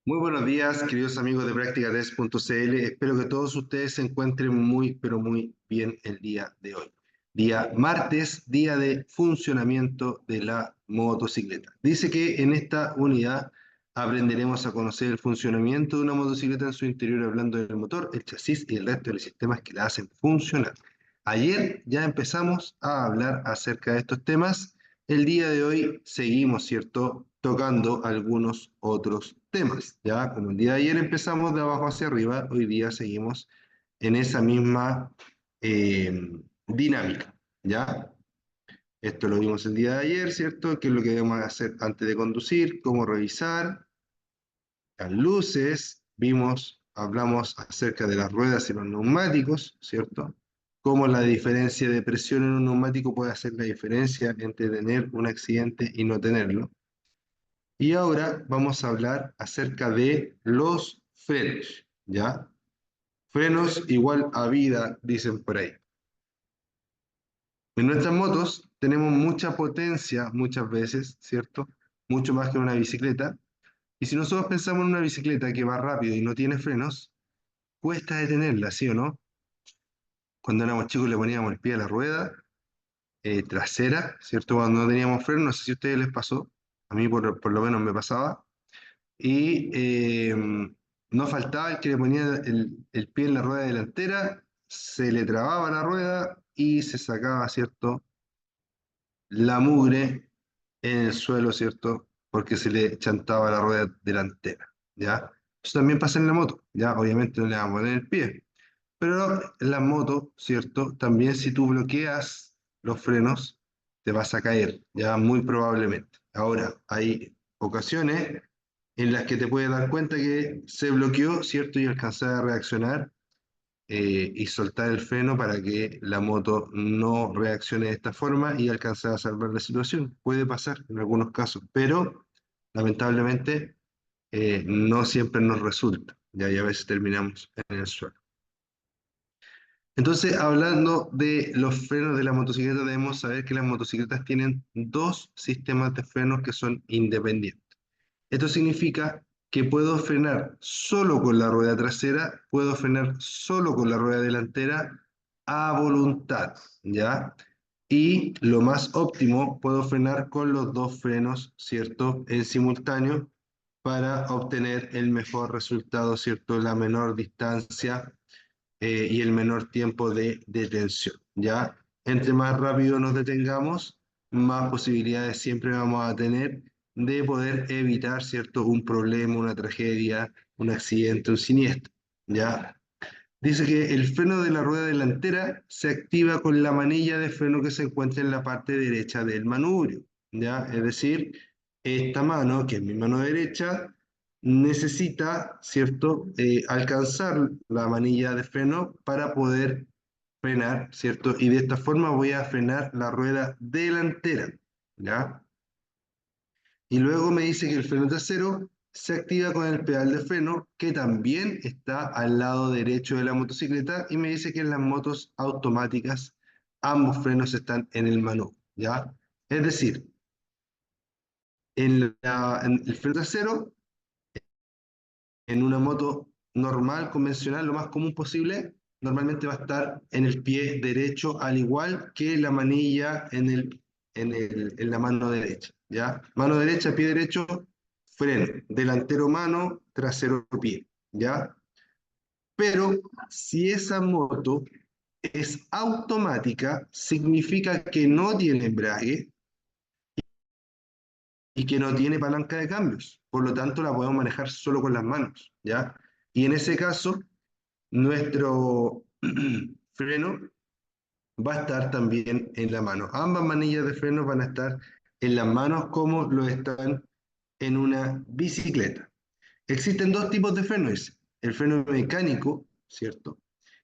Muy buenos días, queridos amigos de Práctica3.cl. Espero que todos ustedes se encuentren muy, pero muy bien el día de hoy. Día martes, día de funcionamiento de la motocicleta. Dice que en esta unidad aprenderemos a conocer el funcionamiento de una motocicleta en su interior, hablando del motor, el chasis y el resto de los sistemas que la hacen funcionar. Ayer ya empezamos a hablar acerca de estos temas. El día de hoy seguimos, ¿cierto?, tocando algunos otros temas. Ya, como el día de ayer empezamos de abajo hacia arriba, hoy día seguimos en esa misma dinámica. ¿Ya? Esto lo vimos el día de ayer, ¿cierto? ¿Qué es lo que debemos hacer antes de conducir? ¿Cómo revisar? Las luces, hablamos acerca de las ruedas y los neumáticos, ¿cierto? Cómo la diferencia de presión en un neumático puede hacer la diferencia entre tener un accidente y no tenerlo. Y ahora vamos a hablar acerca de los frenos, ¿ya? Frenos igual a vida, dicen por ahí. En nuestras motos tenemos mucha potencia muchas veces, ¿cierto? Mucho más que en una bicicleta. Y si nosotros pensamos en una bicicleta que va rápido y no tiene frenos, cuesta detenerla, ¿sí o no? Cuando éramos chicos le poníamos el pie a la rueda trasera, ¿cierto? Cuando no teníamos frenos, no sé si a ustedes les pasó, a mí por lo menos me pasaba. Y no faltaba el que le ponía el pie en la rueda delantera, se le trababa la rueda y se sacaba, ¿cierto?, la mugre en el suelo, ¿cierto?, porque se le chantaba la rueda delantera, ¿ya? Eso también pasa en la moto, ¿ya? Obviamente no le vamos a poner el pie, pero en la moto, ¿cierto?, también si tú bloqueas los frenos, te vas a caer, ya muy probablemente. Ahora, hay ocasiones en las que te puedes dar cuenta que se bloqueó, ¿cierto? Y alcanzar a reaccionar y soltar el freno para que la moto no reaccione de esta forma y alcanzar a salvar la situación. Puede pasar en algunos casos, pero lamentablemente no siempre nos resulta, ya, y a veces terminamos en el suelo. Entonces, hablando de los frenos de la motocicleta, debemos saber que las motocicletas tienen dos sistemas de frenos que son independientes. Esto significa que puedo frenar solo con la rueda trasera, puedo frenar solo con la rueda delantera a voluntad, ¿ya? Y lo más óptimo, puedo frenar con los dos frenos, ¿cierto?, en simultáneo para obtener el mejor resultado, ¿cierto?, la menor distancia y el menor tiempo de detención, ¿ya? Entre más rápido nos detengamos, más posibilidades siempre vamos a tener de poder evitar, ¿cierto?, un problema, una tragedia, un accidente, un siniestro, ¿ya? Dice que el freno de la rueda delantera se activa con la manilla de freno que se encuentra en la parte derecha del manubrio, ¿ya? Es decir, esta mano, que es mi mano derecha, necesita, ¿cierto?, alcanzar la manilla de freno para poder frenar, ¿cierto? Y de esta forma voy a frenar la rueda delantera, ¿ya? Y luego me dice que el freno trasero se activa con el pedal de freno, que también está al lado derecho de la motocicleta, y me dice que en las motos automáticas ambos frenos están en el manubrio, ¿ya? Es decir, en el freno trasero, en una moto normal, convencional, lo más común posible, normalmente va a estar en el pie derecho, al igual que la manilla en la mano derecha, ¿ya? Mano derecha, pie derecho, freno, delantero mano, trasero pie, ¿ya? Pero si esa moto es automática, significa que no tiene embrague y que no tiene palanca de cambios. Por lo tanto, la podemos manejar solo con las manos, ¿ya? Y en ese caso, nuestro freno va a estar también en la mano. Ambas manillas de freno van a estar en las manos como lo están en una bicicleta. Existen dos tipos de frenos. El freno mecánico, ¿cierto?,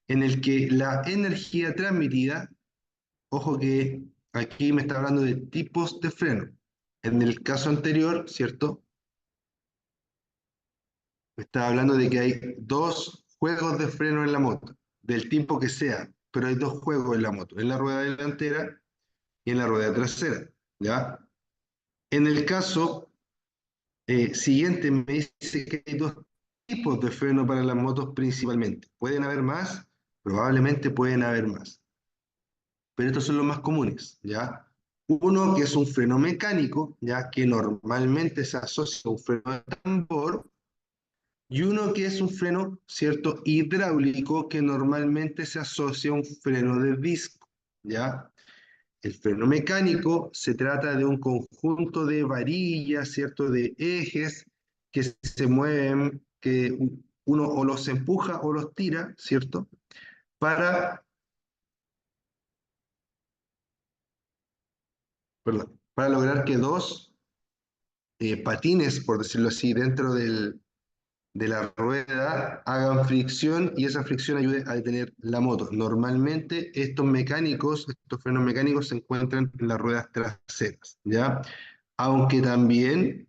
en el que la energía transmitida, ojo que aquí me está hablando de tipos de freno. En el caso anterior, ¿cierto?, me estaba hablando de que hay dos juegos de freno en la moto, del tipo que sea, pero hay dos juegos en la moto, en la rueda delantera y en la rueda trasera, ¿ya? En el caso Siguiente, me dice que hay dos tipos de freno para las motos principalmente. ¿Pueden haber más? Probablemente pueden haber más, pero estos son los más comunes, ¿ya? Uno que es un freno mecánico, ya que normalmente se asocia a un freno de tambor, y uno que es un freno, ¿cierto? Hidráulico, que normalmente se asocia a un freno de disco, ¿ya? El freno mecánico se trata de un conjunto de varillas, ¿cierto? De ejes que se mueven, que uno o los empuja o los tira, ¿cierto? Para, perdón, para lograr que dos patines, por decirlo así, dentro de la rueda hagan fricción y esa fricción ayude a detener la moto. Normalmente estos frenos mecánicos se encuentran en las ruedas traseras, ¿ya? Aunque también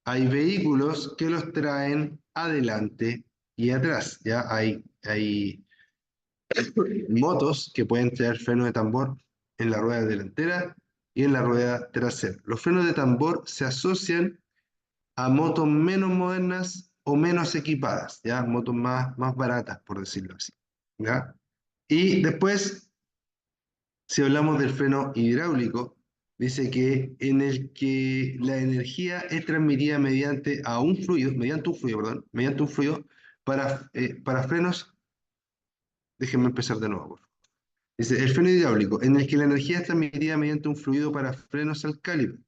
hay vehículos que los traen adelante y atrás, ¿ya? Hay motos que pueden traer freno de tambor en la rueda delantera y en la rueda trasera. Los frenos de tambor se asocian a motos menos modernas o menos equipadas, ¿ya? Motos más baratas, por decirlo así, ¿ya? Y después, si hablamos del freno hidráulico, dice que en el que la energía es transmitida mediante un fluido para frenos, déjenme empezar de nuevo, por favor. Dice, el freno hidráulico, en el que la energía es transmitida mediante un fluido para frenos alcálidos,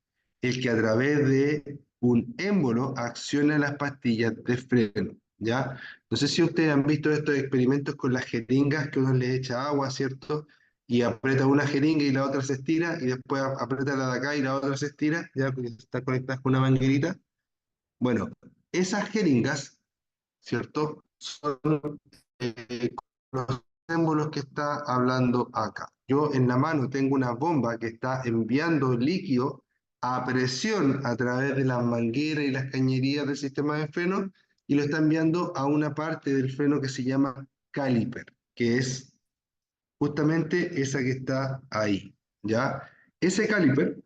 el que a través de un émbolo acciona las pastillas de freno, ¿ya? No sé si ustedes han visto estos experimentos con las jeringas que uno le echa agua, ¿cierto? Y aprieta una jeringa y la otra se estira, y después aprieta la de acá y la otra se estira, ya porque está conectada con una manguerita. Bueno, esas jeringas, ¿cierto? Son los símbolos que está hablando acá. Yo en la mano tengo una bomba que está enviando líquido a presión a través de las mangueras y las cañerías del sistema de freno y lo está enviando a una parte del freno que se llama caliper, que es justamente esa que está ahí, ¿ya? Ese caliper,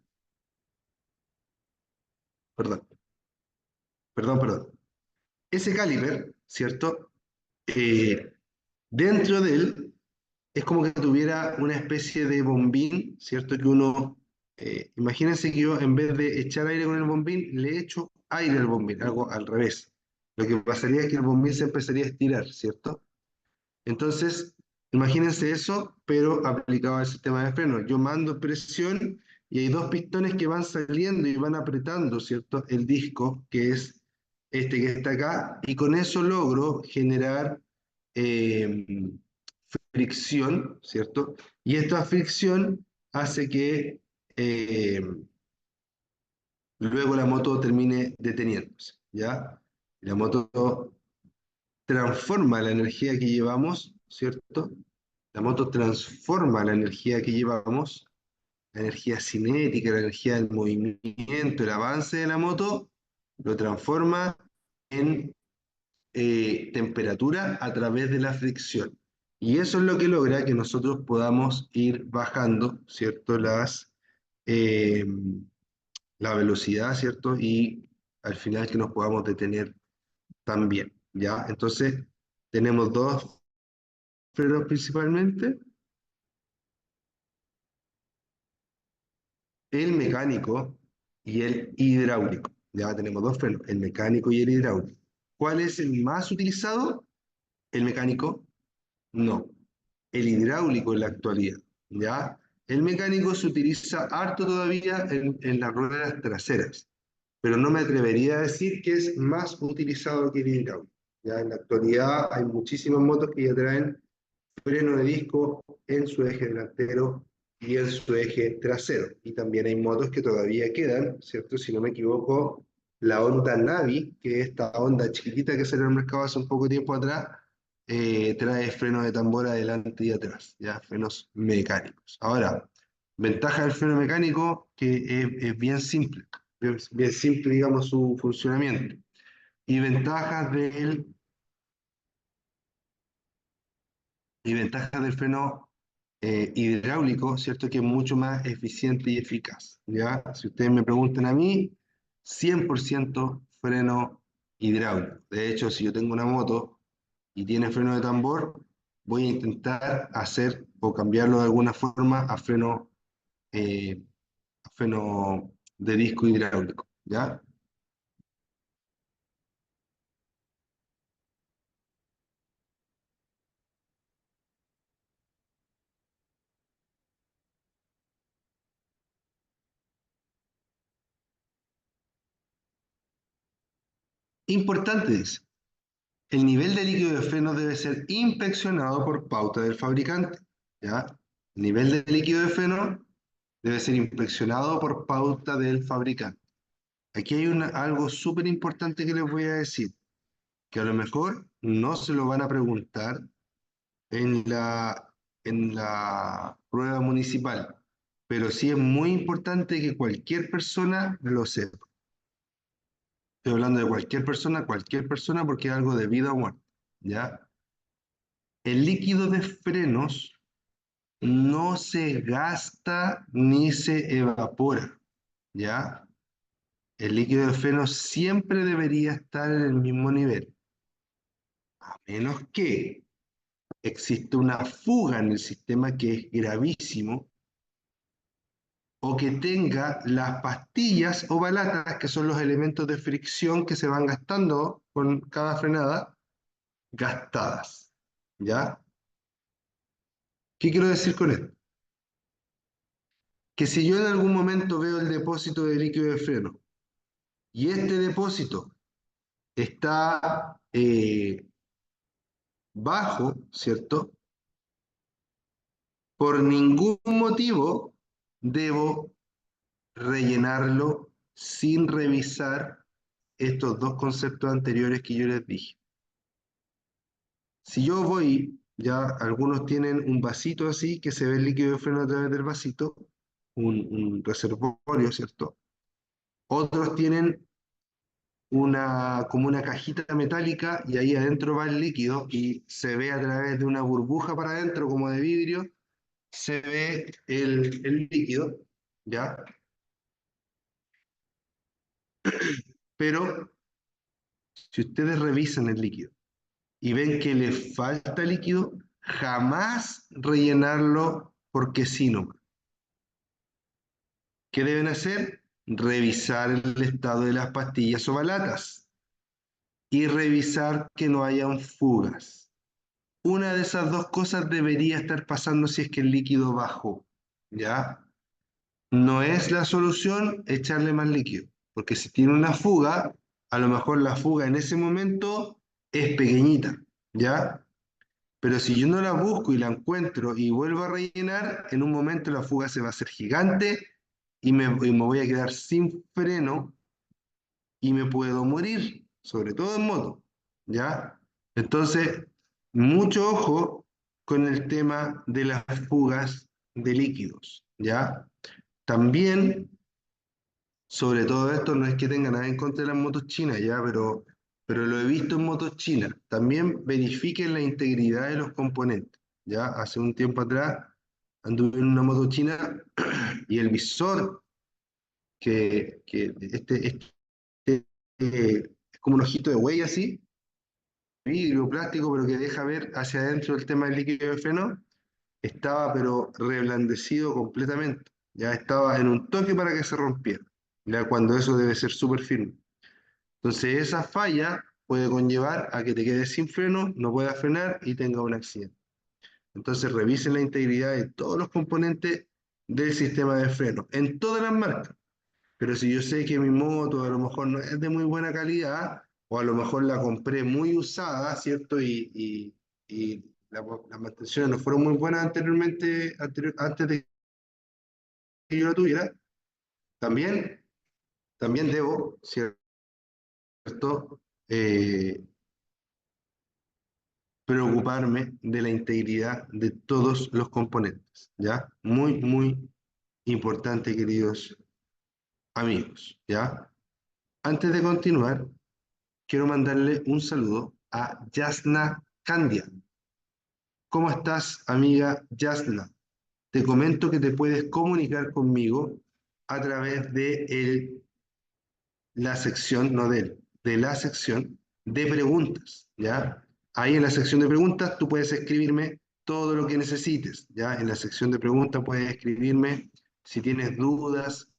perdón, perdón, ese caliper, ¿cierto? Eh, Dentro de él es como que tuviera una especie de bombín, ¿cierto? Que uno, imagínense que yo en vez de echar aire con el bombín, le echo aire al bombín, algo al revés. Lo que pasaría es que el bombín se empezaría a estirar, ¿cierto? Entonces, imagínense eso, pero aplicado al sistema de freno. Yo mando presión y hay dos pistones que van saliendo y van apretando, ¿cierto? El disco, que es este que está acá, y con eso logro generar eh, fricción, ¿cierto? Y esta fricción hace que eh, luego la moto termine deteniéndose, ¿ya? La moto transforma la energía que llevamos, ¿cierto? La moto transforma la energía que llevamos, la energía cinética, la energía del movimiento, el avance de la moto, lo transforma en temperatura a través de la fricción. Y eso es lo que logra que nosotros podamos ir bajando, ¿cierto? Eh, la velocidad, ¿cierto? Y al final que nos podamos detener también, ¿ya? Entonces, tenemos dos frenos principalmente, el mecánico y el hidráulico. Ya tenemos dos frenos, el mecánico y el hidráulico. ¿Cuál es el más utilizado? El mecánico, no. El hidráulico en la actualidad, ¿ya? El mecánico se utiliza harto todavía en las ruedas traseras, pero no me atrevería a decir que es más utilizado que el hidráulico. Ya en la actualidad hay muchísimas motos que ya traen freno de disco en su eje delantero y en su eje trasero. Y también hay motos que todavía quedan, ¿cierto? Si no me equivoco, la Honda Navi, que es esta Honda chiquitita que salió al mercado hace un poco tiempo atrás, trae freno de tambor adelante y atrás, ya frenos mecánicos. Ahora, ventaja del freno mecánico que es bien simple, bien simple, digamos, su funcionamiento. Y ventajas del freno hidráulico, ¿cierto? Que es mucho más eficiente y eficaz, ¿ya? Si ustedes me preguntan a mí, 100% freno hidráulico. De hecho, si yo tengo una moto y tiene freno de tambor, voy a intentar hacer o cambiarlo de alguna forma a freno de disco hidráulico, ¿ya? Importante, dice, el nivel de líquido de freno debe ser inspeccionado por pauta del fabricante, ¿ya? El nivel de líquido de freno debe ser inspeccionado por pauta del fabricante. Aquí hay algo súper importante que les voy a decir, que a lo mejor no se lo van a preguntar en la prueba municipal, pero sí es muy importante que cualquier persona lo sepa. Estoy hablando de cualquier persona, porque es algo de vida o muerte, ¿ya? El líquido de frenos no se gasta ni se evapora, ¿ya? El líquido de frenos siempre debería estar en el mismo nivel, a menos que existe una fuga en el sistema que es gravísimo, o que tenga las pastillas o balatas, que son los elementos de fricción que se van gastando con cada frenada, gastadas, ¿ya? ¿Qué quiero decir con esto? Que si yo en algún momento veo el depósito de líquido de freno y este depósito está bajo, ¿cierto? Por ningún motivo debo rellenarlo sin revisar estos dos conceptos anteriores que yo les dije. Si yo voy, ya algunos tienen un vasito así, que se ve el líquido de freno a través del vasito, un reservorio, ¿cierto? Otros tienen como una cajita metálica y ahí adentro va el líquido y se ve a través de una burbuja para adentro, como de vidrio, se ve el líquido, ¿ya? Pero si ustedes revisan el líquido y ven que le falta líquido, jamás rellenarlo porque sí, no. ¿Qué deben hacer? Revisar el estado de las pastillas o balatas y revisar que no hayan fugas. Una de esas dos cosas debería estar pasando si es que el líquido bajó, ¿ya? No es la solución echarle más líquido, porque si tiene una fuga, a lo mejor la fuga en ese momento es pequeñita, ¿ya? Pero si yo no la busco y la encuentro y vuelvo a rellenar, en un momento la fuga se va a hacer gigante y me voy a quedar sin freno y me puedo morir, sobre todo en moto, ¿ya? Entonces, mucho ojo con el tema de las fugas de líquidos, ¿ya? También, sobre todo esto, no es que tenga nada en contra de las motos chinas, ¿ya? Pero lo he visto en motos chinas. También verifiquen la integridad de los componentes, ¿ya? Hace un tiempo atrás anduve en una moto china y el visor que es como un ojito de huella así, vidrio, plástico, pero que deja ver hacia adentro el tema del líquido de freno, estaba pero reblandecido completamente. Ya estaba en un toque para que se rompiera, ya cuando eso debe ser súper firme. Entonces esa falla puede conllevar a que te quedes sin freno, no puedas frenar y tengas un accidente. Entonces revisen la integridad de todos los componentes del sistema de freno, en todas las marcas. Pero si yo sé que mi moto a lo mejor no es de muy buena calidad, o a lo mejor la compré muy usada, ¿cierto? Y las mantenciones no fueron muy buenas anteriormente, antes de que yo la tuviera, también, también debo, ¿cierto? Preocuparme de la integridad de todos los componentes, ¿ya? Muy, muy importante, queridos amigos, ¿ya? Antes de continuar, quiero mandarle un saludo a Yasna Candia. ¿Cómo estás, amiga Yasna? Te comento que te puedes comunicar conmigo a través de la sección, no de él, de la sección de preguntas, ¿ya? Ahí en la sección de preguntas tú puedes escribirme todo lo que necesites, ¿ya? En la sección de preguntas puedes escribirme si tienes dudas,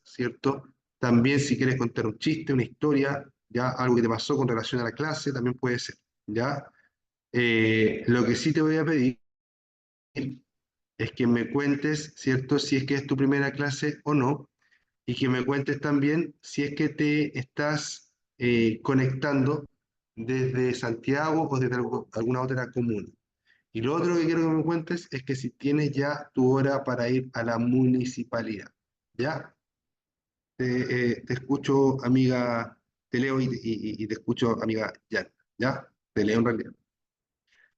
¿cierto? También si quieres contar un chiste, una historia, ¿ya? Algo que te pasó con relación a la clase, también puede ser, ¿ya? Lo que sí te voy a pedir es que me cuentes, ¿cierto? Si es que es tu primera clase o no, y que me cuentes también si es que te estás conectando desde Santiago o desde alguna otra comuna. Y lo otro que quiero que me cuentes es que si tienes ya tu hora para ir a la municipalidad. ¿Ya? Te escucho, amiga, te leo y te escucho, amiga Jan. ¿Ya? Te leo en realidad.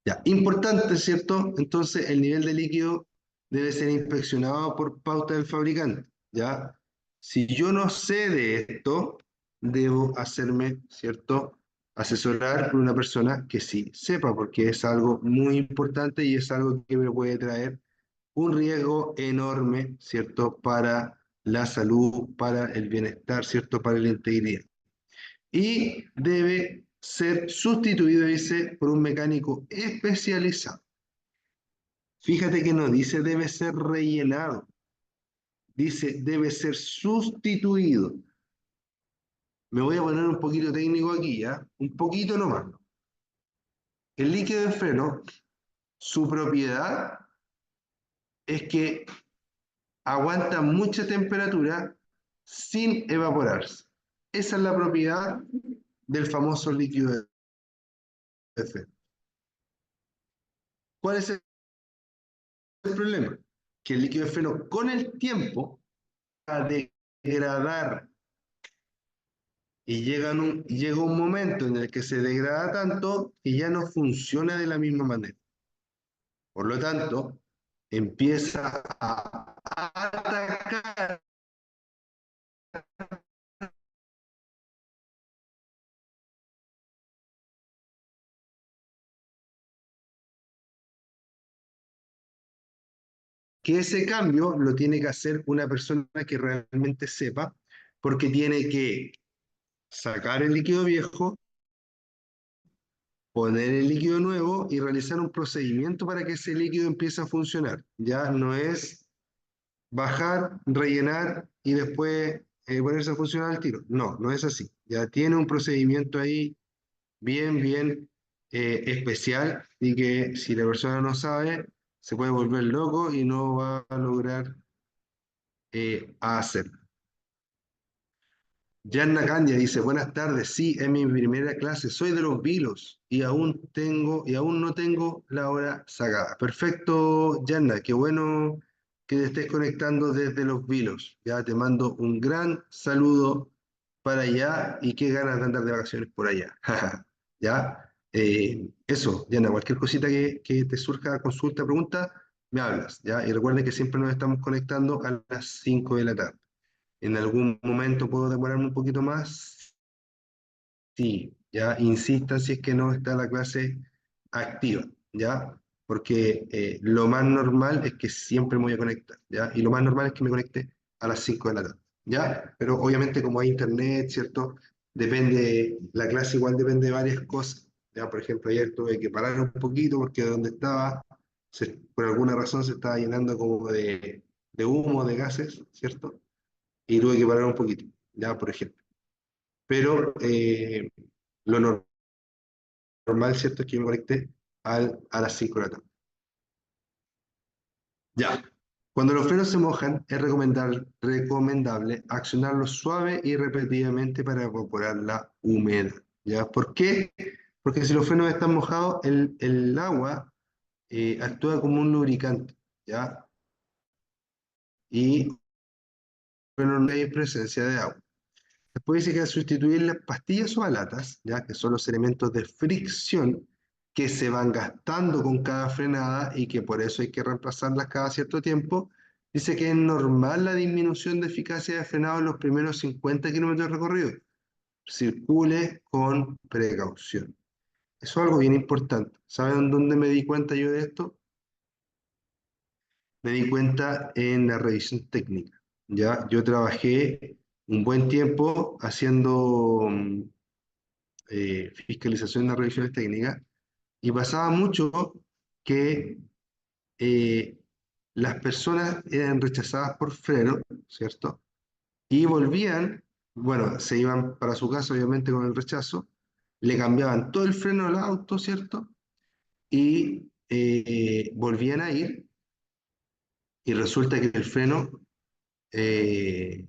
Ya, importante, ¿cierto? Entonces, el nivel de líquido debe ser inspeccionado por pauta del fabricante, ¿ya? Si yo no sé de esto, debo hacerme, ¿cierto? Asesorar por una persona que sí sepa, porque es algo muy importante y es algo que me puede traer un riesgo enorme, ¿cierto? Para la salud, para el bienestar, ¿cierto? Para la integridad y debe ser sustituido, dice, por un mecánico especializado. Fíjate que no dice debe ser rellenado, dice debe ser sustituido. Me voy a poner un poquito técnico aquí, ¿ya? Un poquito nomás. El líquido de freno, su propiedad es que aguanta mucha temperatura sin evaporarse. Esa es la propiedad del famoso líquido de freno. ¿Cuál es el problema? Que el líquido de freno con el tiempo va a degradar y llega un momento en el que se degrada tanto que ya no funciona de la misma manera. Por lo tanto, empieza a atacar que ese cambio lo tiene que hacer una persona que realmente sepa, porque tiene que sacar el líquido viejo, poner el líquido nuevo y realizar un procedimiento para que ese líquido empiece a funcionar. Ya no es bajar, rellenar y después ponerse a funcionar al tiro. No, no es así. Ya tiene un procedimiento ahí bien especial y que si la persona no sabe, se puede volver loco y no va a lograr hacerlo. Yanna Candia dice, buenas tardes, sí, es mi primera clase, soy de los Vilos y aún no tengo la hora sacada. Perfecto, Yanna, qué bueno que te estés conectando desde los Vilos. Ya te mando un gran saludo para allá y qué ganas de andar de vacaciones por allá. Ya, eso, Yanna, cualquier cosita que te surja, consulta, pregunta, me hablas, ¿ya? Y recuerden que siempre nos estamos conectando a las 5 de la tarde. ¿En algún momento puedo demorarme un poquito más? Sí, ya insistan si es que no está la clase activa, ¿ya? Porque lo más normal es que siempre me voy a conectar, ¿ya? Y lo más normal es que me conecte a las 5 de la tarde, ¿ya? Pero obviamente como hay internet, ¿cierto? Depende, la clase igual depende de varias cosas, ¿ya? Por ejemplo, ayer tuve que parar un poquito porque donde estaba, por alguna razón se estaba llenando como de humo, de gases, ¿cierto? Y tuve que parar un poquito, ya, por ejemplo. Pero lo normal, ¿cierto? Es que yo me conecte a las 5 de la tarde. Ya. Cuando los frenos se mojan, es recomendable accionarlos suave y repetidamente para evaporar la humedad. ¿Ya? ¿Por qué? Porque si los frenos están mojados, el agua actúa como un lubricante, ¿ya? Y bueno, no hay presencia de agua. Después dice que al sustituir las pastillas o balatas, ya que son los elementos de fricción que se van gastando con cada frenada y que por eso hay que reemplazarlas cada cierto tiempo, dice que es normal la disminución de eficacia de frenado en los primeros 50 kilómetros de recorrido. Circule con precaución. Eso es algo bien importante. ¿Saben dónde me di cuenta yo de esto? Me di cuenta en la revisión técnica. Ya, yo trabajé un buen tiempo haciendo fiscalización de revisiones técnicas y pasaba mucho que eh, las personas eran rechazadas por freno, ¿cierto? Y volvían, bueno, se iban para su casa obviamente con el rechazo, le cambiaban todo el freno al auto, ¿cierto? Y volvían a ir y resulta que el freno eh,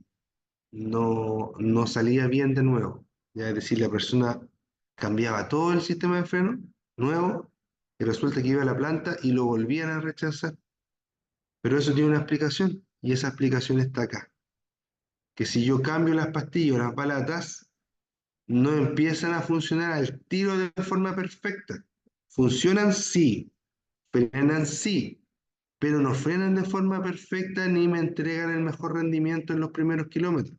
no salía bien de nuevo. Ya, es decir, la persona cambiaba todo el sistema de freno nuevo y resulta que iba a la planta y lo volvían a rechazar. Pero eso tiene una explicación y esa explicación está acá. Que si yo cambio las pastillas o las balatas, no empiezan a funcionar al tiro de forma perfecta. Funcionan sí, frenan sí, pero no frenan de forma perfecta ni me entregan el mejor rendimiento en los primeros kilómetros.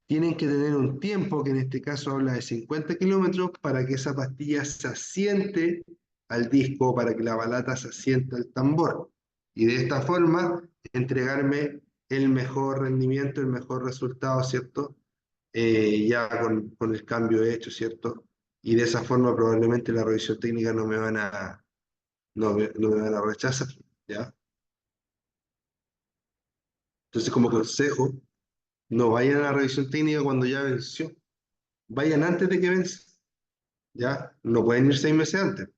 Tienen que tener un tiempo, que en este caso habla de 50 kilómetros, para que esa pastilla se asiente al disco, para que la balata se asiente al tambor. Y de esta forma, entregarme el mejor rendimiento, el mejor resultado, ¿cierto? Ya con el cambio hecho, ¿cierto? Y de esa forma probablemente la revisión técnica no me van a rechazar, ¿ya? Entonces, como consejo, no vayan a la revisión técnica cuando ya venció, vayan antes de que vence. ¿Ya? No pueden ir 6 meses antes,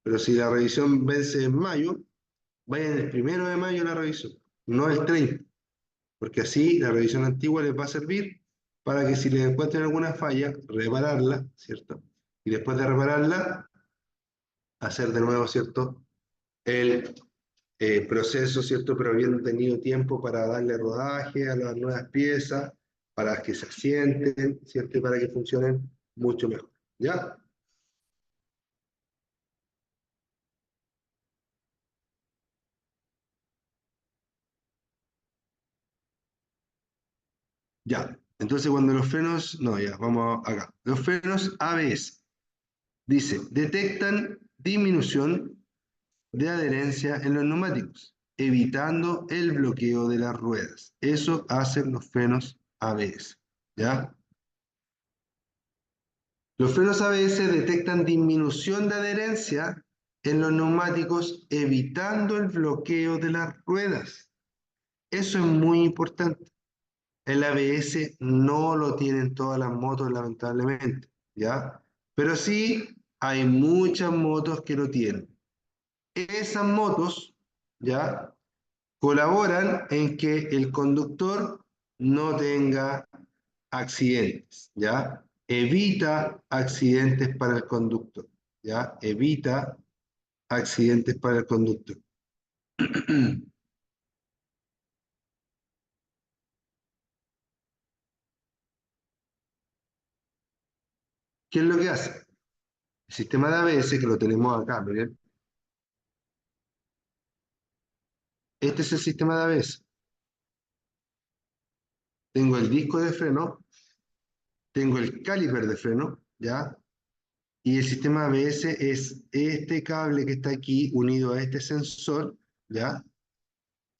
pero si la revisión vence en mayo, vayan el 1 de mayo a la revisión, no el 30, porque así la revisión antigua les va a servir para que si les encuentren alguna falla, repararla, ¿cierto? Y después de repararla, hacer de nuevo, ¿cierto? El proceso, ¿cierto? Pero habiendo tenido tiempo para darle rodaje a las nuevas piezas, para que se asienten, ¿cierto? Y para que funcionen mucho mejor, ¿ya? Ya, entonces cuando los frenos, no, ya, vamos acá. Los frenos ABS, dice, detectan disminución de adherencia en los neumáticos, evitando el bloqueo de las ruedas. Eso hacen los frenos ABS, ¿ya? Los frenos ABS detectan disminución de adherencia en los neumáticos, evitando el bloqueo de las ruedas. Eso es muy importante. El ABS no lo tienen todas las motos, lamentablemente, ¿ya? Pero sí hay muchas motos que lo tienen. Esas motos, ¿ya? Colaboran en que el conductor no tenga accidentes, ¿ya? Evita accidentes para el conductor, ¿ya? Evita accidentes para el conductor. ¿Qué es lo que hace? El sistema de ABS, que lo tenemos acá, miren, este es el sistema de ABS. Tengo el disco de freno, tengo el caliper de freno, ¿ya? Y el sistema ABS es este cable que está aquí unido a este sensor, ¿ya?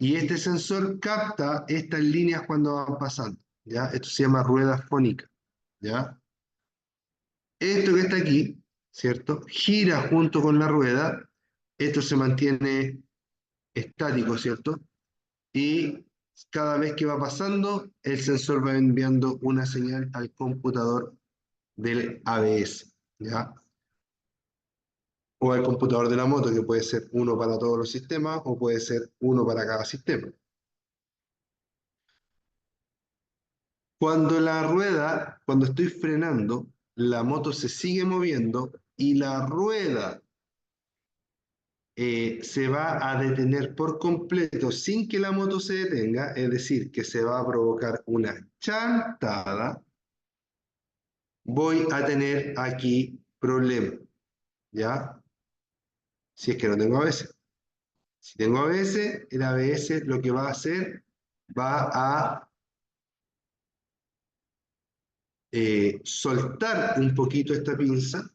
Y este sensor capta estas líneas cuando van pasando, ¿ya? Esto se llama rueda fónica, ¿ya? Esto que está aquí, ¿cierto? Gira junto con la rueda, esto se mantiene estático, ¿cierto? Y cada vez que va pasando, el sensor va enviando una señal al computador del ABS, ¿ya? O al computador de la moto, que puede ser uno para todos los sistemas o puede ser uno para cada sistema. Cuando estoy frenando, la moto se sigue moviendo y la rueda se va a detener por completo sin que la moto se detenga, es decir, que se va a provocar una chantada, voy a tener aquí problema, ¿ya? Si es que no tengo ABS. Si tengo ABS, el ABS lo que va a hacer, va a soltar un poquito esta pinza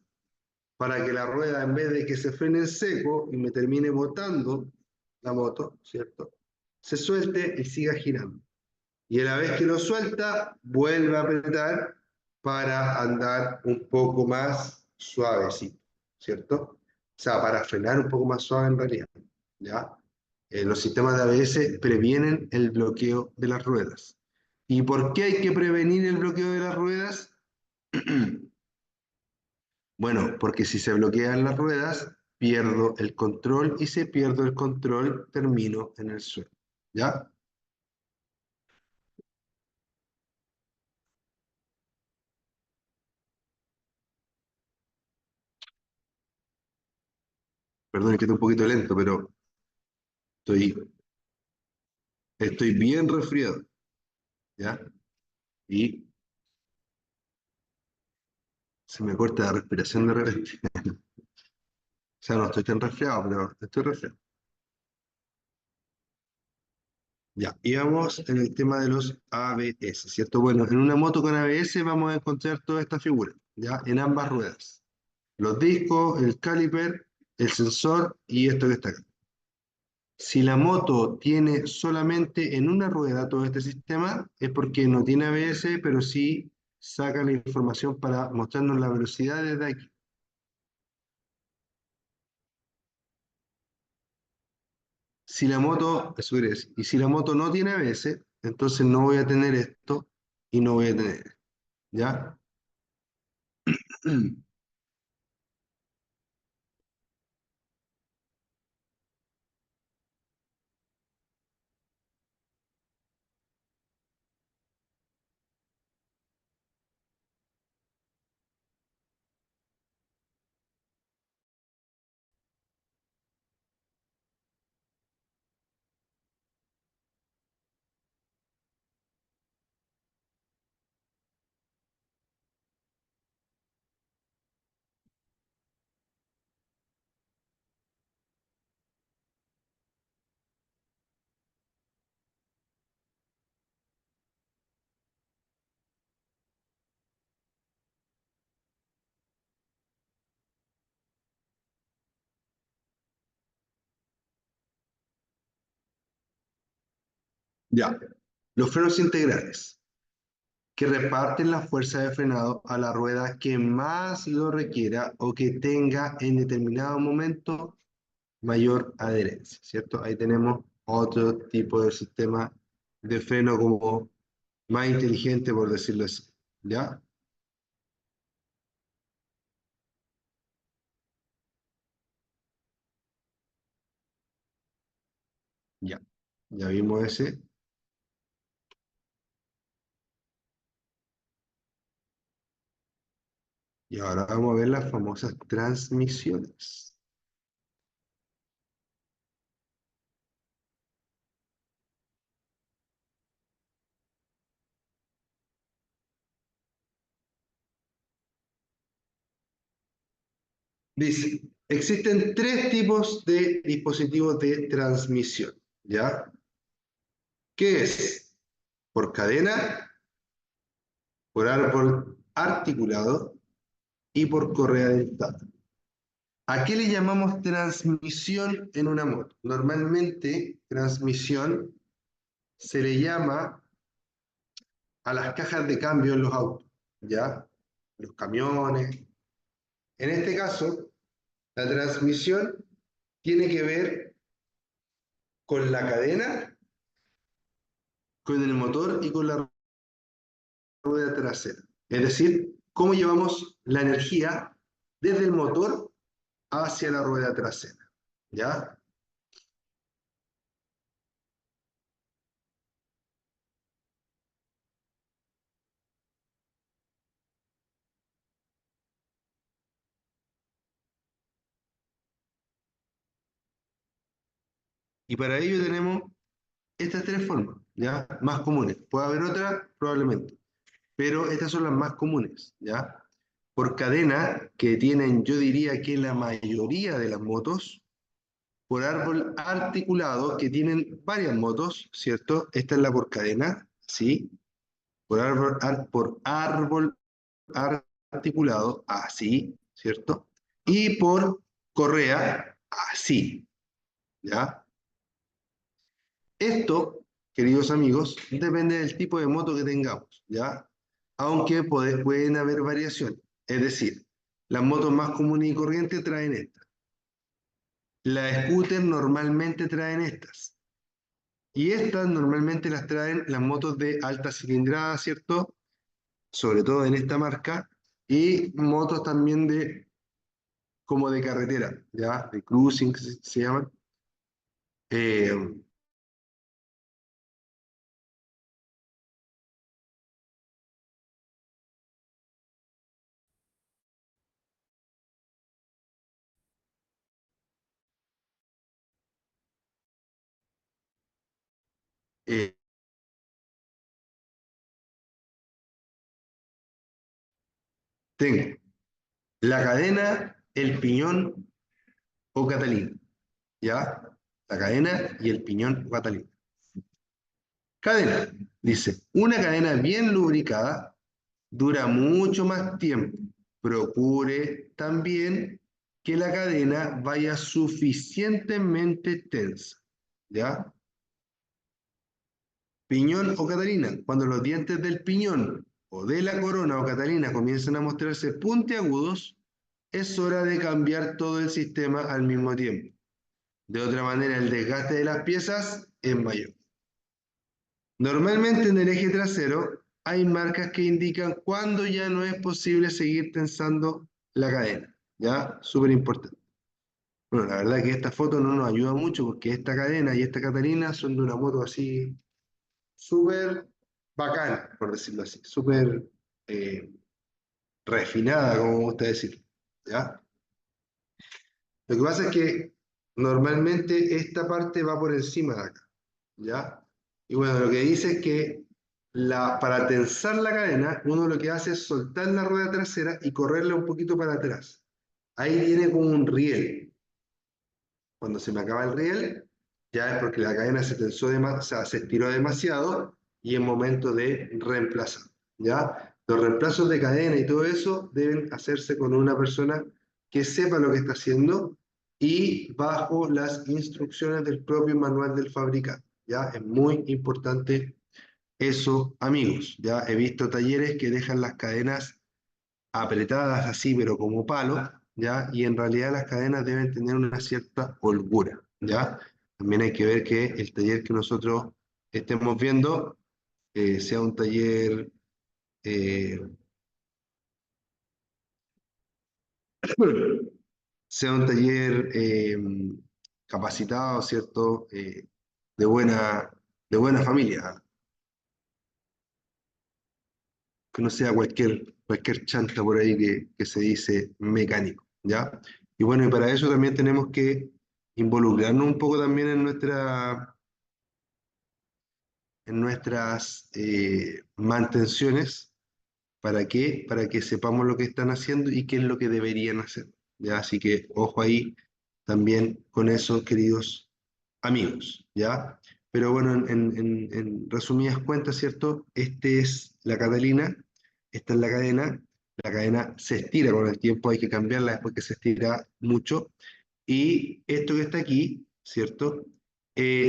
para que la rueda, en vez de que se frene en seco y me termine botando la moto, ¿cierto? Se suelte y siga girando. Y a la vez que lo suelta, vuelve a apretar para andar un poco más suavecito, ¿cierto? O sea, para frenar un poco más suave en realidad, ¿ya? Los sistemas de ABS previenen el bloqueo de las ruedas. ¿Y por qué hay que prevenir el bloqueo de las ruedas? Bueno, porque si se bloquean las ruedas, pierdo el control y si pierdo el control, termino en el suelo, ¿ya? Perdón, que estoy un poquito lento, pero estoy, estoy bien resfriado, ¿ya? Y se me corta la respiración de repente. O sea, no estoy tan resfriado, pero estoy resfriado. Ya, y vamos en el tema de los ABS, ¿cierto? Bueno, en una moto con ABS vamos a encontrar toda esta figura, ¿ya? En ambas ruedas. Los discos, el caliper, el sensor y esto que está acá. Si la moto tiene solamente en una rueda todo este sistema, es porque no tiene ABS, pero sí saca la información para mostrarnos la velocidad desde aquí. Si la moto, eso quiere decir, y si la moto no tiene ABS, entonces no voy a tener esto y no voy a tener esto, ¿ya? Ya. Los frenos integrales, que reparten la fuerza de frenado a la rueda que más lo requiera o que tenga en determinado momento mayor adherencia, ¿cierto? Ahí tenemos otro tipo de sistema de freno como más inteligente, por decirlo así, ¿ya? Ya. Ya vimos ese. Y ahora vamos a ver las famosas transmisiones. Dice, existen tres tipos de dispositivos de transmisión, ¿ya? ¿Qué es? Por cadena, por árbol articulado y por correa dentada. ¿A qué le llamamos transmisión en una moto? Normalmente, transmisión se le llama a las cajas de cambio en los autos, ¿ya? Los camiones. En este caso, la transmisión tiene que ver con la cadena, con el motor y con la rueda trasera. Es decir, cómo llevamos la energía desde el motor hacia la rueda trasera. ¿Ya? Y para ello tenemos estas tres formas, ¿ya? Más comunes. Puede haber otras, probablemente, pero estas son las más comunes, ¿ya? Por cadena, que tienen, yo diría que la mayoría de las motos, por árbol articulado, que tienen varias motos, ¿cierto? Esta es la por cadena, ¿sí? Por árbol articulado, así, ¿cierto? Y por correa, así, ¿ya? Esto queridos amigos, depende del tipo de moto que tengamos, ¿ya? Aunque pueden haber variaciones. Es decir, las motos más comunes y corrientes traen estas. Las scooters normalmente traen estas. Y estas normalmente las traen las motos de alta cilindrada, ¿cierto? Sobre todo en esta marca. Y motos también de como de carretera, ¿ya? De cruising se llaman. Eh, eh, Tengo la cadena, el piñón o Catalina, ¿ya? La cadena y el piñón o Catalina. Cadena, dice, una cadena bien lubricada dura mucho más tiempo. Procure también que la cadena vaya suficientemente tensa, ¿ya? Piñón o Catalina, cuando los dientes del piñón o de la corona o Catalina comienzan a mostrarse puntiagudos, es hora de cambiar todo el sistema al mismo tiempo. De otra manera, el desgaste de las piezas es mayor. Normalmente en el eje trasero hay marcas que indican cuándo ya no es posible seguir tensando la cadena. ¿Ya? Súper importante. Bueno, la verdad que esta foto no nos ayuda mucho porque esta cadena y esta Catalina son de una moto así súper bacana, por decirlo así. Súper eh, refinada, como me gusta decir. ¿Ya? Lo que pasa es que normalmente esta parte va por encima de acá. ¿Ya? Y bueno, lo que dice es que para tensar la cadena, uno lo que hace es soltar la rueda trasera y correrla un poquito para atrás. Ahí viene como un riel. Cuando se me acaba el riel, ya es porque la cadena se tensó o sea, se estiró demasiado y es momento de reemplazar. ¿Ya? Los reemplazos de cadena y todo eso deben hacerse con una persona que sepa lo que está haciendo y bajo las instrucciones del propio manual del fabricante. ¿Ya? Es muy importante eso, amigos. Ya he visto talleres que dejan las cadenas apretadas así, pero como palo, ¿ya? Y en realidad las cadenas deben tener una cierta holgura, ¿ya? También hay que ver que el taller que nosotros estemos viendo sea un taller eh, sea un taller capacitado, ¿cierto? De buena, de buena familia, que no sea cualquier chanta por ahí que se dice mecánico, ¿ya? Y bueno, y para eso también tenemos que involucrarnos un poco también en nuestras mantenciones. ¿Para qué? Para que sepamos lo que están haciendo y qué es lo que deberían hacer, ¿ya? Así que ojo ahí también con eso, queridos amigos, ¿ya? Pero bueno, en resumidas cuentas, ¿cierto? Este es la Catalina, esta es la cadena se estira con el tiempo, hay que cambiarla después que se estira mucho, y esto que está aquí, ¿cierto?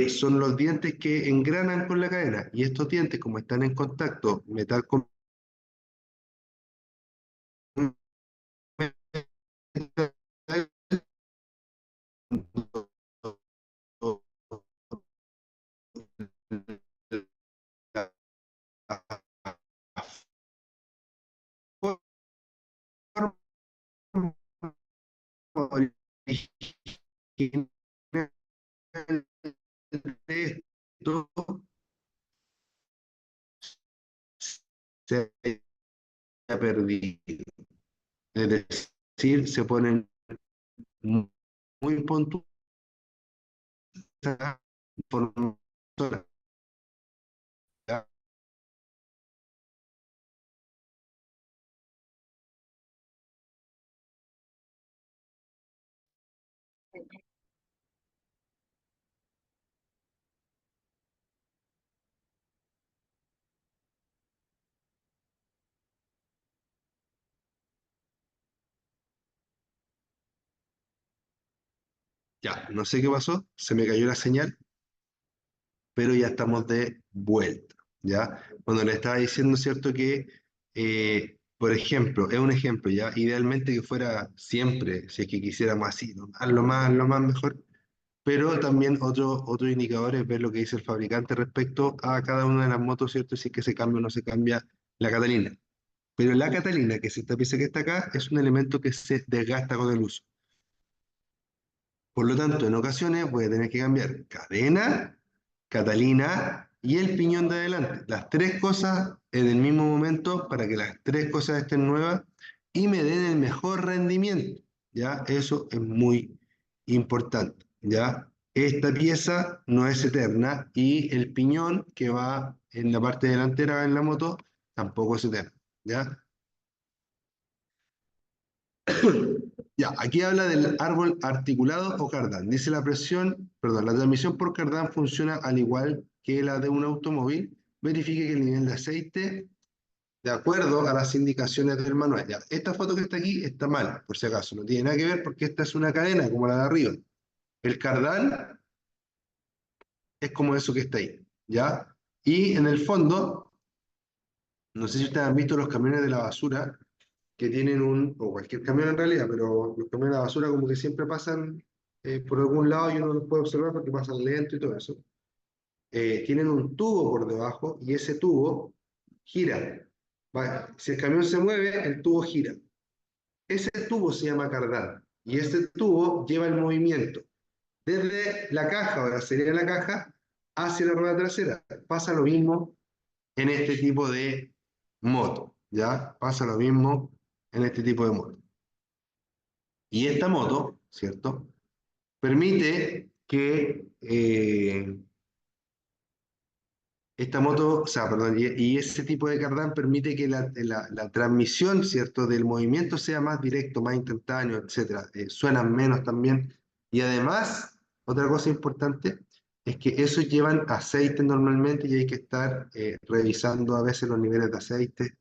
Son los dientes que engranan con la cadena, y estos dientes, como están en contacto metal con metal, esto se ha perdido. Es decir, se ponen muy puntuales por sola. Ya, no sé qué pasó, se me cayó la señal, pero ya estamos de vuelta, ¿ya? Cuando le estaba diciendo, ¿cierto? Que, por ejemplo, es un ejemplo, ¿ya? Idealmente que fuera siempre, si es que quisiéramos así, ¿no? Lo más mejor, pero también otro indicador es ver lo que dice el fabricante respecto a cada una de las motos, ¿cierto? Si es que se cambia o no se cambia la Catalina. Pero la Catalina, que es esta pieza que está acá, es un elemento que se desgasta con el uso. Por lo tanto, en ocasiones voy a tener que cambiar cadena, Catalina y el piñón de adelante. Las tres cosas en el mismo momento para que las tres cosas estén nuevas y me den el mejor rendimiento. ¿Ya? Eso es muy importante. ¿Ya? Esta pieza no es eterna y el piñón que va en la parte delantera en la moto tampoco es eterno. ¿Ya? Ya, aquí habla del árbol articulado o cardán. Dice la presión, perdón, la transmisión por cardán funciona al igual que la de un automóvil. Verifique que el nivel de aceite, de acuerdo a las indicaciones del manual. Ya, esta foto que está aquí está mal, por si acaso. No tiene nada que ver porque esta es una cadena como la de arriba. El cardán es como eso que está ahí. ¿Ya? Y en el fondo, no sé si ustedes han visto los camiones de la basura que tienen o cualquier camión en realidad, pero los camiones de la basura como que siempre pasan por algún lado y uno los puede observar porque pasan lento y todo eso. Tienen un tubo por debajo y ese tubo gira. Si el camión se mueve, el tubo gira. Ese tubo se llama cardán y ese tubo lleva el movimiento desde la caja o la serie de la caja hacia la rueda trasera. Pasa lo mismo en este tipo de moto, ¿ya? Pasa lo mismo en este tipo de moto. Y esta moto, ¿cierto? Permite que esta moto, o sea, perdón, y ese tipo de cardán permite que la transmisión, ¿cierto? Del movimiento sea más directo, más instantáneo, etcétera. Suenan menos también. Y además, otra cosa importante es que esos llevan aceite normalmente y hay que estar revisando a veces los niveles de aceite,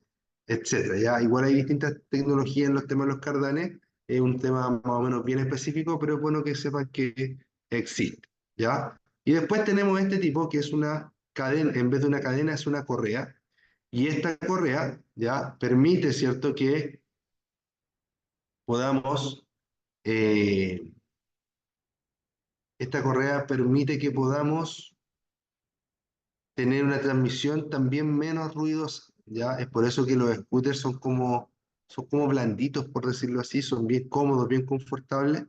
etcétera. Ya, igual hay distintas tecnologías en los temas de los cardanes, es un tema más o menos bien específico, pero es bueno que sepan que existe, ¿ya? Y después tenemos este tipo que es una cadena, en vez de una cadena es una correa, y esta correa, ¿ya? Permite, ¿cierto?, que podamos, eh, esta correa permite que podamos tener una transmisión también menos ruidosa, ¿ya? Es por eso que los scooters son como blanditos, por decirlo así, son bien cómodos, bien confortables,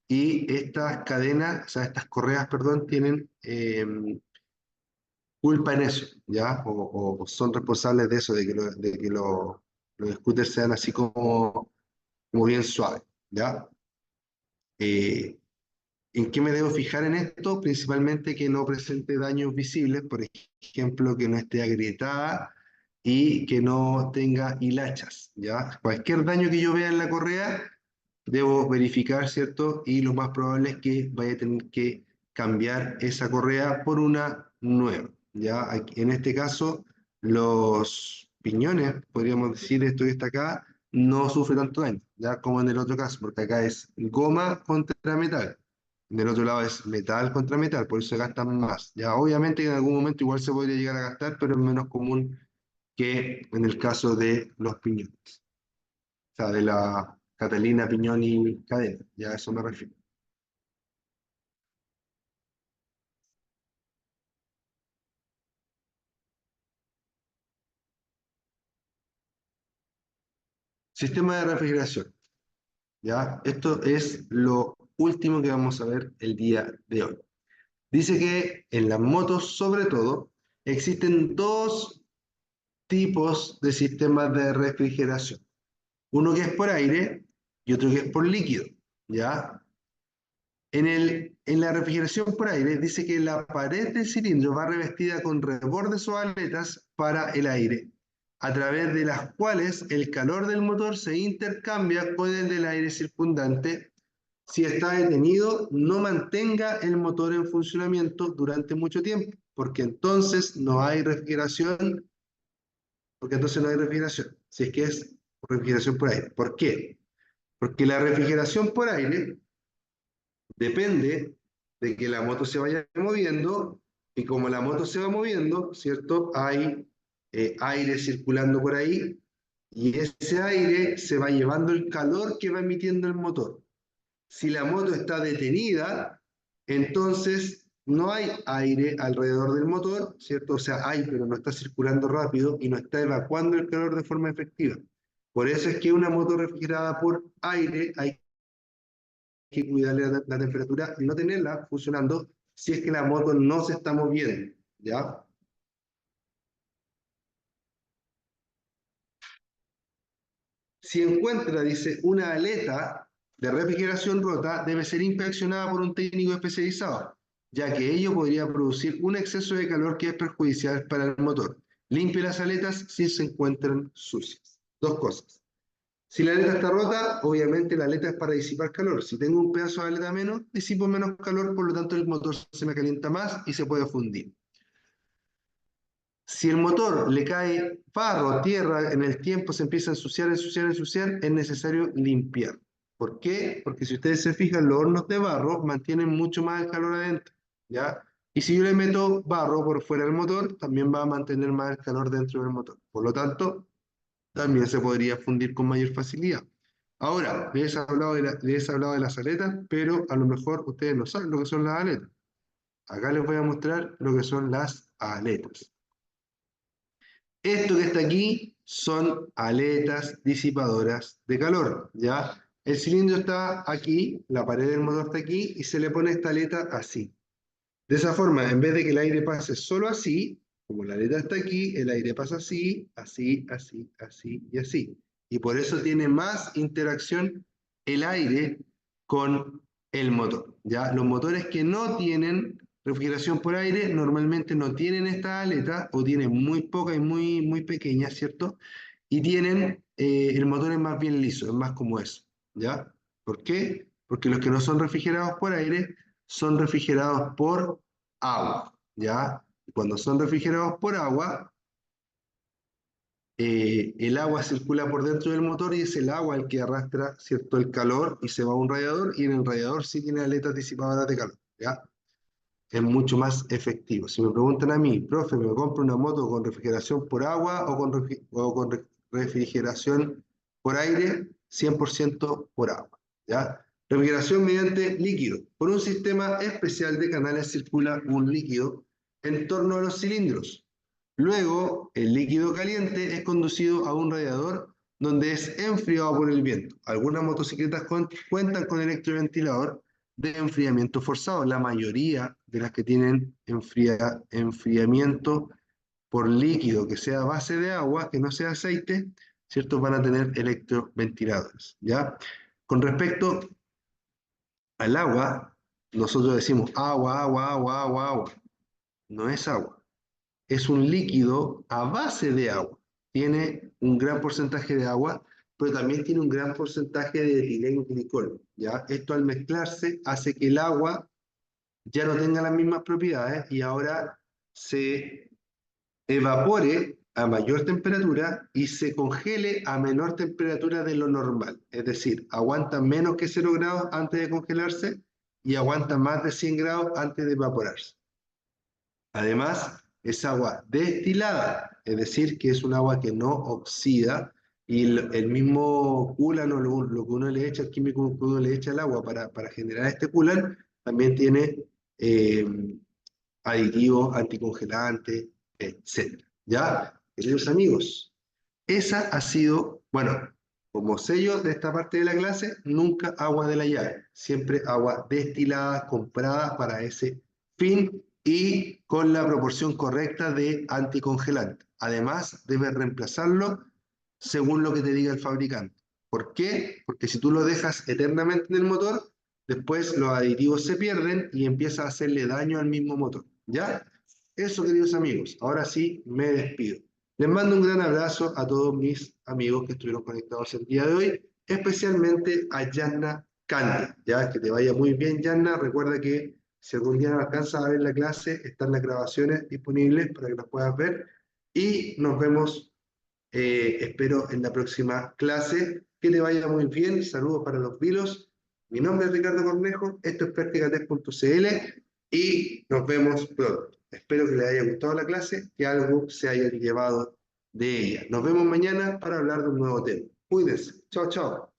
y estas cadenas, o sea, estas correas, perdón, tienen culpa en eso, ¿ya? O son responsables de eso, de que los scooters sean así como bien suaves, ¿ya? Eh, ¿En qué me debo fijar en esto? Principalmente que no presente daños visibles, por ejemplo, que no esté agrietada y que no tenga hilachas, ¿ya? Cualquier daño que yo vea en la correa, debo verificar, ¿cierto? Y lo más probable es que vaya a tener que cambiar esa correa por una nueva, ¿ya? En este caso, los piñones, podríamos decir, esto que está acá, no sufre tanto daño, ¿ya? Como en el otro caso, porque acá es goma contra metal. Del otro lado es metal contra metal, por eso se gastan más. Ya, obviamente que en algún momento igual se podría llegar a gastar, pero es menos común que en el caso de los piñones. O sea, de la Catalina, piñón y cadena. Ya a eso me refiero. Sistema de refrigeración. Ya, esto es lo último que vamos a ver el día de hoy. Dice que en las motos, sobre todo, existen dos tipos de sistemas de refrigeración. Uno que es por aire y otro que es por líquido, ¿ya? En la refrigeración por aire dice que la pared del cilindro va revestida con rebordes o aletas para el aire, a través de las cuales el calor del motor se intercambia con el del aire circundante. Si está detenido, no mantenga el motor en funcionamiento durante mucho tiempo, porque entonces no hay refrigeración, si es que es refrigeración por aire. ¿Por qué? Porque la refrigeración por aire depende de que la moto se vaya moviendo Y como la moto se va moviendo, ¿cierto? Hay aire circulando por ahí y ese aire se va llevando el calor que va emitiendo el motor. Si la moto está detenida, entonces no hay aire alrededor del motor, ¿cierto? O sea, hay, pero no está circulando rápido y no está evacuando el calor de forma efectiva. Por eso es que una moto refrigerada por aire hay que cuidarle la temperatura y no tenerla funcionando si es que la moto no se está moviendo, ¿ya? Si encuentra, dice, una aleta de refrigeración rota, debe ser inspeccionada por un técnico especializado, ya que ello podría producir un exceso de calor que es perjudicial para el motor. Limpie las aletas si se encuentran sucias. Dos cosas. Si la aleta está rota, obviamente la aleta es para disipar calor. Si tengo un pedazo de aleta menos, disipo menos calor, por lo tanto el motor se me calienta más y se puede fundir. Si el motor le cae barro, tierra, en el tiempo se empieza a ensuciar, ensuciar, ensuciar, es necesario limpiar. ¿Por qué? Porque si ustedes se fijan, los hornos de barro mantienen mucho más el calor adentro, ¿ya? Y si yo le meto barro por fuera del motor, también va a mantener más el calor dentro del motor. Por lo tanto, también se podría fundir con mayor facilidad. Ahora, les he hablado de las aletas, pero a lo mejor ustedes no saben lo que son las aletas. Acá les voy a mostrar lo que son las aletas. Esto que está aquí son aletas disipadoras de calor, ¿ya? El cilindro está aquí, la pared del motor está aquí y se le pone esta aleta así. De esa forma, en vez de que el aire pase solo así, como la aleta está aquí, el aire pasa así, así, así, así y así. Y por eso tiene más interacción el aire con el motor, ¿ya? Los motores que no tienen refrigeración por aire normalmente no tienen esta aleta o tienen muy poca y muy, muy pequeña, ¿cierto? Y tienen, el motor es más bien liso, es más como eso, ¿ya? ¿Por qué? Porque los que no son refrigerados por aire son refrigerados por agua, ¿ya? Y cuando son refrigerados por agua, el agua circula por dentro del motor y es el agua el que arrastra, ¿cierto?, el calor y se va a un radiador y en el radiador sí tiene aletas disipadoras de calor, ¿ya? Es mucho más efectivo. Si me preguntan a mí, profe, ¿me compro una moto con refrigeración por agua o con refrigeración por aire? 100% por agua, ¿ya? Refrigeración mediante líquido. Por un sistema especial de canales circula un líquido en torno a los cilindros. Luego, el líquido caliente es conducido a un radiador donde es enfriado por el viento. Algunas motocicletas cuentan con electroventilador de enfriamiento forzado. La mayoría de las que tienen enfriamiento por líquido que sea a base de agua, que no sea aceite, ¿cierto? Van a tener electroventiladores, ¿ya? Con respecto al agua, nosotros decimos agua, agua, agua, agua, agua. No es agua, es un líquido a base de agua. Tiene un gran porcentaje de agua, pero también tiene un gran porcentaje de etilenglicol, ¿ya? Esto al mezclarse hace que el agua ya no tenga las mismas propiedades y ahora se evapore a mayor temperatura y se congele a menor temperatura de lo normal. Es decir, aguanta menos que 0 grados antes de congelarse y aguanta más de 100 grados antes de evaporarse. Además, es agua destilada, es decir, que es un agua que no oxida y el mismo coolant o lo que uno le echa, el químico que uno le echa al agua para generar este coolant, también tiene eh, aditivos, anticongelantes, etc. ¿Ya? Queridos amigos, esa ha sido, bueno, como sello de esta parte de la clase, nunca agua de la llave, siempre agua destilada, comprada para ese fin y con la proporción correcta de anticongelante. Además, debes reemplazarlo según lo que te diga el fabricante. ¿Por qué? Porque si tú lo dejas eternamente en el motor, después los aditivos se pierden y empieza a hacerle daño al mismo motor. ¿Ya? Eso, queridos amigos. Ahora sí, me despido. Les mando un gran abrazo a todos mis amigos que estuvieron conectados el día de hoy, especialmente a Yanna Candia. Ya, que te vaya muy bien, Yanna. Recuerda que si algún día no alcanzas a ver la clase, están las grabaciones disponibles para que las puedas ver. Y nos vemos, espero, en la próxima clase. Que te vaya muy bien. Saludos para los vilos. Mi nombre es Ricardo Cornejo. Esto es practicatest.cl y nos vemos pronto. Espero que les haya gustado la clase, que algo se haya llevado de ella. Nos vemos mañana para hablar de un nuevo tema. Cuídense. Chao, chao.